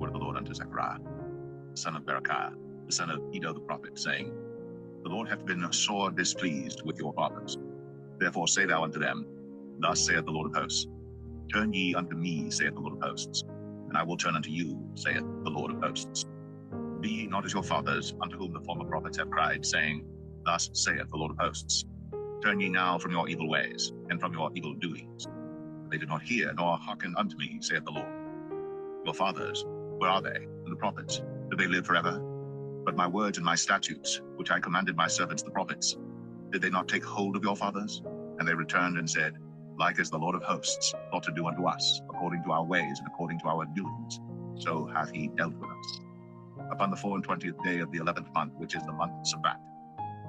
word of the Lord unto Zechariah, the son of Berekiah, the son of Iddo the prophet, saying, The Lord hath been sore displeased with your fathers. Therefore say thou unto them, Thus saith the Lord of hosts, Turn ye unto me, saith the Lord of hosts, and I will turn unto you, saith the Lord of hosts. Be ye not as your fathers, unto whom the former prophets have cried, saying, Thus saith the Lord of hosts, Turn ye now from your evil ways, and from your evil doings. They did not hear, nor hearken unto me, saith the Lord. Your fathers, where are they? And the prophets, do they live forever? But my words and my statutes, which I commanded my servants the prophets, did they not take hold of your fathers? And they returned and said, Like as the Lord of hosts thought to do unto us, according to our ways and according to our doings, so hath he dealt with us. Upon the 24th day of the 11th month, which is the month of Sabbath,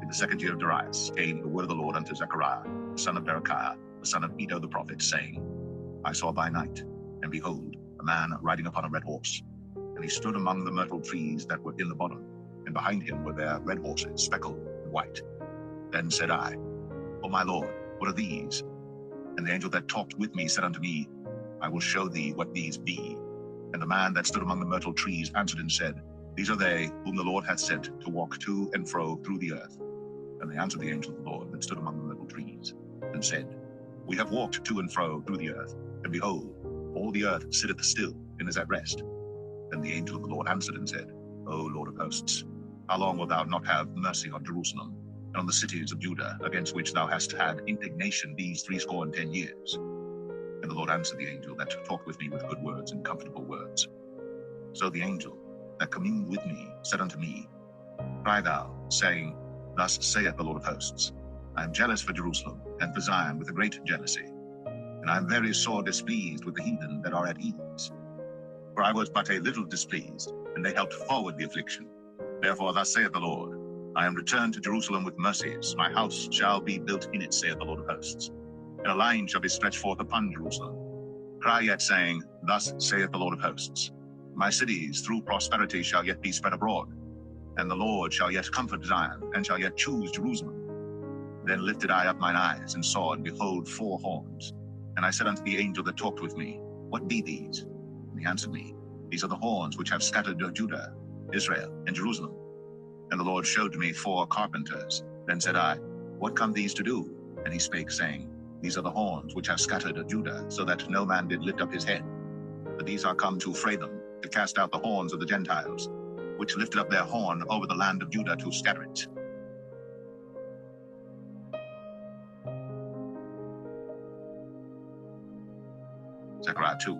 in the second year of Darius, came the word of the Lord unto Zechariah, the son of Berekiah, the son of Iddo the prophet, saying, I saw by night, and behold, a man riding upon a red horse, and he stood among the myrtle trees that were in the bottom, and behind him were there red horses, speckled and white. Then said I, O my Lord, what are these? And the angel that talked with me said unto me, I will show thee what these be. And the man that stood among the myrtle trees answered and said, These are they whom the Lord hath sent to walk to and fro through the earth. And they answered the angel of the Lord that stood among the myrtle trees, and said, We have walked to and fro through the earth, and behold, all the earth sitteth still and is at rest. Then the angel of the Lord answered and said, O Lord of hosts, how long wilt thou not have mercy on Jerusalem, and on the cities of Judah, against which thou hast had indignation these 70 years? And the Lord answered the angel that talked with me with good words and comfortable words. So the angel that communed with me said unto me, Cry thou, saying, Thus saith the Lord of hosts, I am jealous for Jerusalem and for Zion with a great jealousy, and I am very sore displeased with the heathen that are at ease. For I was but a little displeased, and they helped forward the affliction. Therefore thus saith the Lord, I am returned to Jerusalem with mercies, my house shall be built in it, saith the Lord of hosts, and a line shall be stretched forth upon Jerusalem. Cry yet, saying, Thus saith the Lord of hosts, My cities through prosperity shall yet be spread abroad, and the Lord shall yet comfort Zion, and shall yet choose Jerusalem. Then lifted I up mine eyes, and saw, and behold, 4 horns. And I said unto the angel that talked with me, What be these? And he answered me, These are the horns which have scattered Judah, Israel, and Jerusalem. And the Lord showed me 4 carpenters. Then said I, What come these to do? And he spake, saying, These are the horns which have scattered Judah, so that no man did lift up his head. But these are come to fray them, to cast out the horns of the Gentiles, which lifted up their horn over the land of Judah to scatter it. Zechariah 2.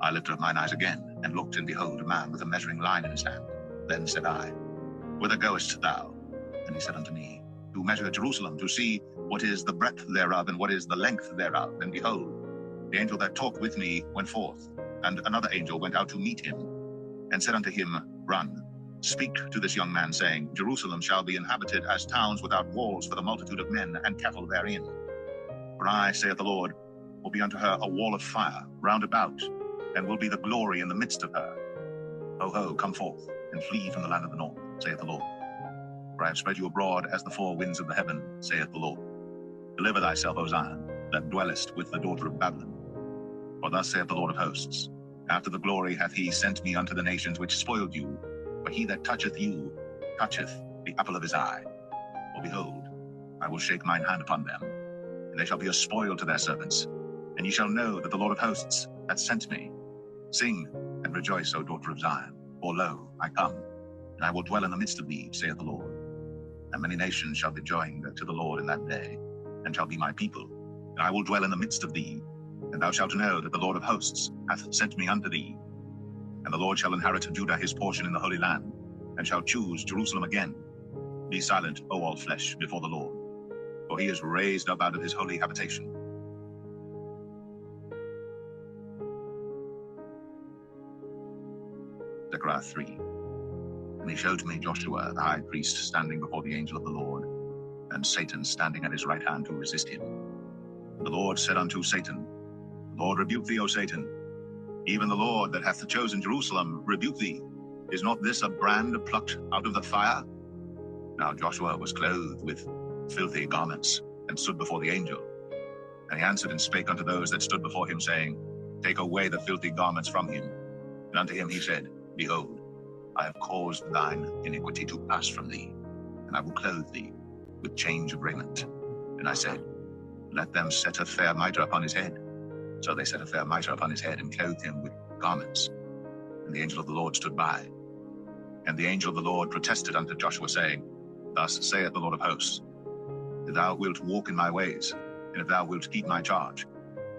I lifted up mine eyes again, and looked, and behold, a man with a measuring line in his hand. Then said I, Whither goest thou? And he said unto me, To measure Jerusalem, to see what is the breadth thereof, and what is the length thereof. And behold, the angel that talked with me went forth, and another angel went out to meet him, and said unto him, Run, speak to this young man, saying, Jerusalem shall be inhabited as towns without walls for the multitude of men and cattle therein. For I, saith the Lord, will be unto her a wall of fire round about, and will be the glory in the midst of her. Ho, ho, come forth, and flee from the land of the north, saith the Lord. For I have spread you abroad as the 4 winds of the heaven, saith the Lord. Deliver thyself, O Zion, that dwellest with the daughter of Babylon. For thus saith the Lord of hosts, After the glory hath he sent me unto the nations which spoiled you, for he that toucheth you toucheth the apple of his eye. For behold, I will shake mine hand upon them, and they shall be a spoil to their servants. And ye shall know that the Lord of hosts hath sent me. Sing and rejoice, O daughter of Zion, for lo, I come, and I will dwell in the midst of thee, saith the Lord. And many nations shall be joined to the Lord in that day, and shall be my people, and I will dwell in the midst of thee. And thou shalt know that the Lord of hosts hath sent me unto thee. And the Lord shall inherit Judah his portion in the Holy Land, and shall choose Jerusalem again. Be silent, O all flesh, before the Lord, for he is raised up out of his holy habitation. Zechariah 3. And he showed me Joshua the high priest standing before the angel of the Lord, and Satan standing at his right hand to resist him. The Lord said unto Satan, The Lord rebuke thee, O Satan. Even the Lord that hath chosen Jerusalem rebuke thee. Is not this a brand plucked out of the fire? Now Joshua was clothed with filthy garments, and stood before the angel. And he answered and spake unto those that stood before him, saying, Take away the filthy garments from him. And unto him he said, Behold, I have caused thine iniquity to pass from thee, and I will clothe thee with change of raiment. And I said, Let them set a fair mitre upon his head. So they set a fair mitre upon his head, and clothed him with garments. And the angel of the Lord stood by. And the angel of the Lord protested unto Joshua, saying, Thus saith the Lord of hosts, If thou wilt walk in my ways, and if thou wilt keep my charge,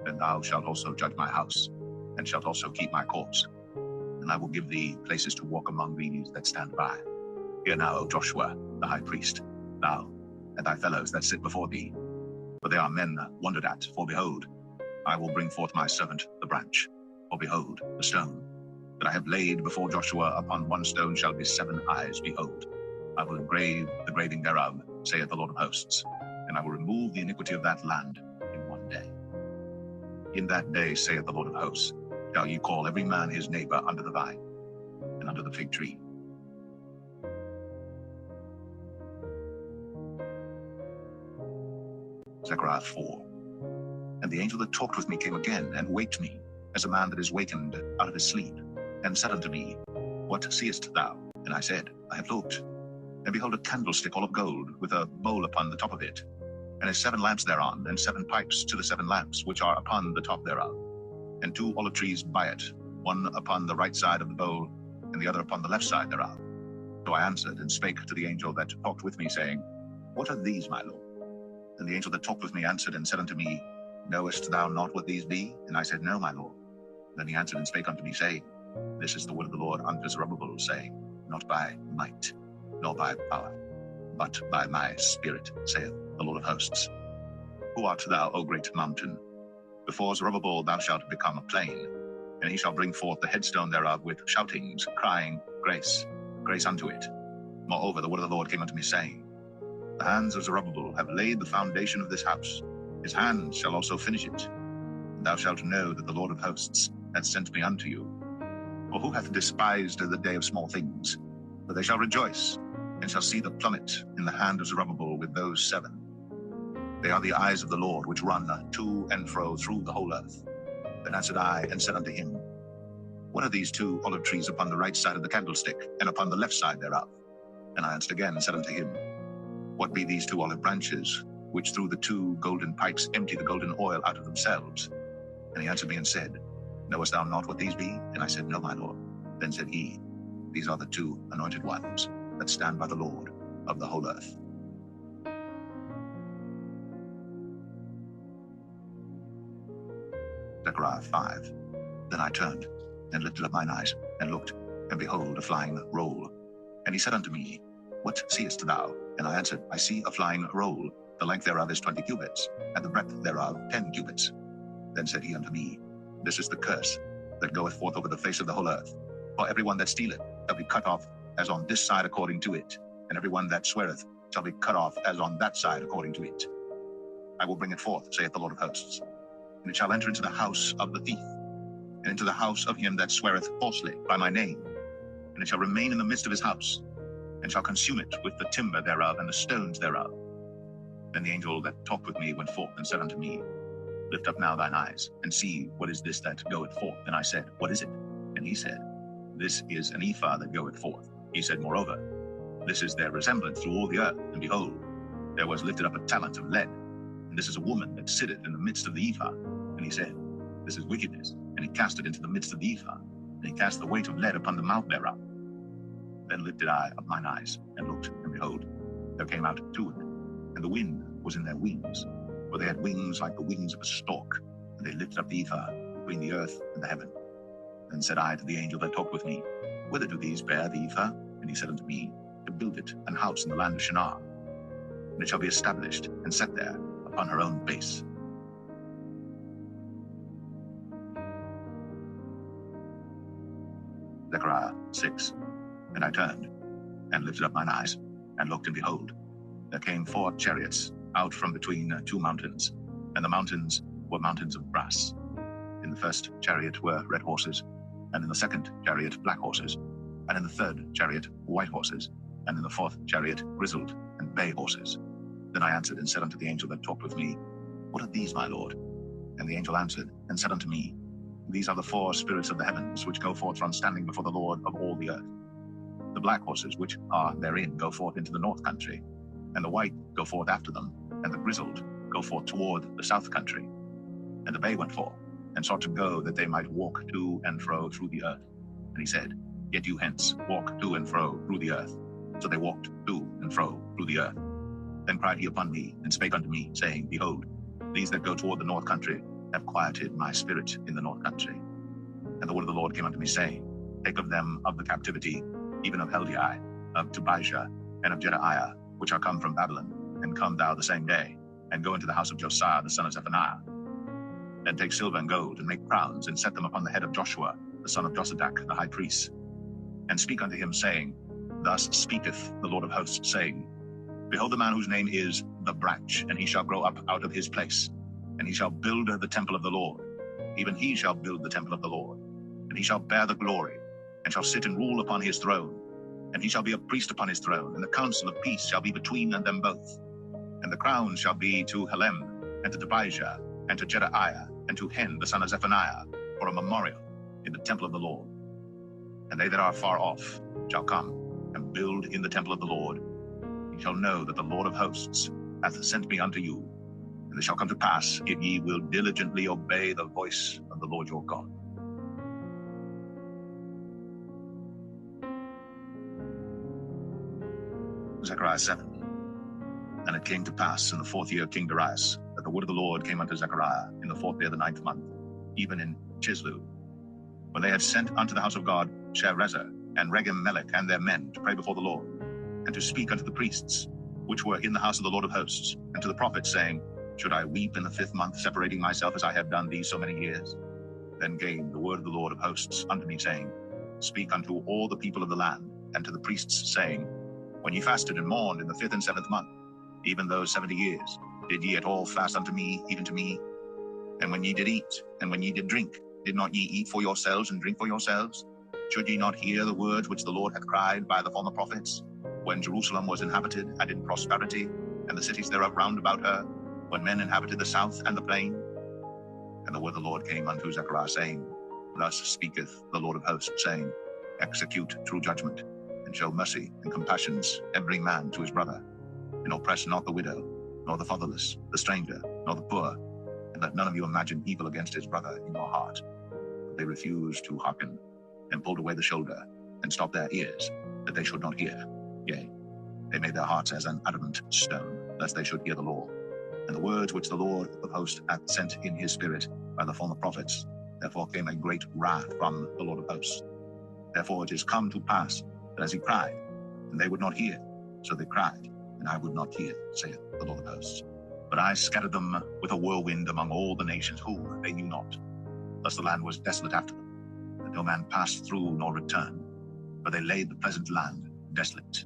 then thou shalt also judge my house, and shalt also keep my courts. And I will give thee places to walk among these that stand by. Hear now, O Joshua, the high priest, thou and thy fellows that sit before thee, for they are men wondered at. For behold, I will bring forth my servant the branch. For behold, the stone that I have laid before Joshua upon one stone shall be 7 eyes. Behold, I will engrave the graving thereof, saith the Lord of hosts, and I will remove the iniquity of that land in one day. In that day, saith the Lord of hosts, shall ye call every man his neighbor under the vine and under the fig tree. Zechariah 4. And the angel that talked with me came again, and waked me, as a man that is wakened out of his sleep, and said unto me, What seest thou? And I said, I have looked, and behold a candlestick all of gold, with a bowl upon the top of it, and has 7 lamps thereon, and 7 pipes to the 7 lamps which are upon the top thereof, and 2 olive trees by it, one upon the right side of the bowl, and the other upon the left side thereof. So I answered and spake to the angel that talked with me, saying, What are these, my lord? And the angel that talked with me answered and said unto me, Knowest thou not what these be? And I said, No, my lord. Then he answered and spake unto me, saying, This is the word of the Lord unto Zerubbabel, saying, Not by might, nor by power, but by my spirit, saith the Lord of hosts. Who art thou, O great mountain? Before Zerubbabel thou shalt become a plain, and he shall bring forth the headstone thereof with shoutings, crying, Grace, grace unto it. Moreover, the word of the Lord came unto me, saying, The hands of Zerubbabel have laid the foundation of this house. His hands shall also finish it. And thou shalt know that the Lord of hosts hath sent me unto you. For who hath despised the day of small things? For they shall rejoice, and shall see the plummet in the hand of Zerubbabel with those 7. They are the eyes of the Lord, which run to and fro through the whole earth. Then answered I, and said unto him, What are these 2 olive trees upon the right side of the candlestick, and upon the left side thereof? And I answered again, and said unto him, What be these 2 olive branches, which through the 2 golden pipes empty the golden oil out of themselves? And he answered me and said, Knowest thou not what these be? And I said, No, my lord. Then said he, These are the 2 anointed ones that stand by the Lord of the whole earth. Zechariah 5. Then I turned, and lifted up mine eyes, and looked, and behold, a flying roll. And he said unto me, What seest thou? And I answered, I see a flying roll. The length thereof is 20 cubits, and the breadth thereof 10 cubits. Then said he unto me, This is the curse that goeth forth over the face of the whole earth. For every one that stealeth shall be cut off as on this side according to it, and every one that sweareth shall be cut off as on that side according to it. I will bring it forth, saith the Lord of hosts, and it shall enter into the house of the thief, and into the house of him that sweareth falsely by my name, and it shall remain in the midst of his house, and shall consume it with the timber thereof and the stones thereof. Then the angel that talked with me went forth and said unto me, Lift up now thine eyes, and see what is this that goeth forth. And I said, What is it? And he said, This is an ephah that goeth forth. He said, Moreover, this is their resemblance through all the earth. And behold, there was lifted up a talent of lead, and this is a woman that sitteth in the midst of the ephah. And he said, This is wickedness. And he cast it into the midst of the ephah, and he cast the weight of lead upon the mouth thereof. Then lifted I up mine eyes, and looked, and behold, there came out 2 women, and the wind was in their wings, for they had wings like the wings of a stork, and they lifted up the ephah between the earth and the heaven. Then said I to the angel that talked with me, Whither do these bear the ephah? And he said unto me, To build it an house in the land of Shinar, and it shall be established and set there upon her own base. Zechariah 6. And I turned, and lifted up mine eyes, and looked, and behold, there came 4 chariots out from between 2 mountains, and the mountains were mountains of brass. In the first chariot were red horses, and in the second chariot black horses, and in the third chariot white horses, and in the fourth chariot grizzled and bay horses. Then I answered and said unto the angel that talked with me, What are these, my lord? And the angel answered and said unto me, These are the four spirits of the heavens, which go forth from standing before the Lord of all the earth. The black horses which are therein go forth into the north country, and the white go forth after them, and the grizzled go forth toward the south country. And the bay went forth, and sought to go that they might walk to and fro through the earth. And he said, Get you hence, walk to and fro through the earth. So they walked to and fro through the earth. Then cried he upon me, and spake unto me, saying, Behold, these that go toward the north country have quieted my spirit in the north country. And the word of the Lord came unto me, saying, Take of them of the captivity, even of Heldai, of Tobijah, and of Jedaiah, which are come from Babylon, and come thou the same day, and go into the house of Josiah the son of Zephaniah. Then take silver and gold, and make crowns, and set them upon the head of Joshua the son of Josadak the high priest. And speak unto him, saying, Thus speaketh the Lord of hosts, saying, Behold the man whose name is the branch, and he shall grow up out of his place, and he shall build the temple of the Lord. Even he shall build the temple of the Lord, and he shall bear the glory, and shall sit and rule upon his throne. And he shall be a priest upon his throne, and the counsel of peace shall be between them both. And the crown shall be to Helem, and to Tobijah, and to Jedaiah, and to Hen the son of Zephaniah, for a memorial in the temple of the Lord. And they that are far off shall come and build in the temple of the Lord. Ye shall know that the Lord of hosts hath sent me unto you. And it shall come to pass, if ye will diligently obey the voice of the Lord your God. Zechariah 7. And it came to pass in the 4th year of King Darius, that the word of the Lord came unto Zechariah in the 4th day of the 9th month, even in Chislu, when they had sent unto the house of God Sherezer and Regem-melech and their men to pray before the Lord, and to speak unto the priests, which were in the house of the Lord of hosts, and to the prophets, saying, Should I weep in the 5th month, separating myself as I have done these so many years? Then came the word of the Lord of hosts unto me, saying, Speak unto all the people of the land, and to the priests, saying, When ye fasted and mourned in the 5th and 7th month, even those 70 years, did ye at all fast unto me, even to me? And when ye did eat, and when ye did drink, did not ye eat for yourselves and drink for yourselves? Should ye not hear the words which the Lord had cried by the former prophets, when Jerusalem was inhabited and in prosperity, and the cities thereof round about her, when men inhabited the south and the plain? And the word of the Lord came unto Zechariah, saying, Thus speaketh the Lord of hosts, saying, Execute true judgment, and show mercy and compassions every man to his brother, and oppress not the widow, nor the fatherless, the stranger, nor the poor, and let none of you imagine evil against his brother in your heart. But they refused to hearken, and pulled away the shoulder, and stopped their ears, that they should not hear. Yea, they made their hearts as an adamant stone, lest they should hear the law, and the words which the Lord of hosts hath sent in his spirit by the former prophets. Therefore came a great wrath from the Lord of hosts. Therefore it is come to pass, that as he cried, and they would not hear, so they cried, and I would not hear, saith the Lord of hosts. But I scattered them with a whirlwind among all the nations whom they knew not. Thus the land was desolate after them, and no man passed through nor returned, for they laid the pleasant land desolate.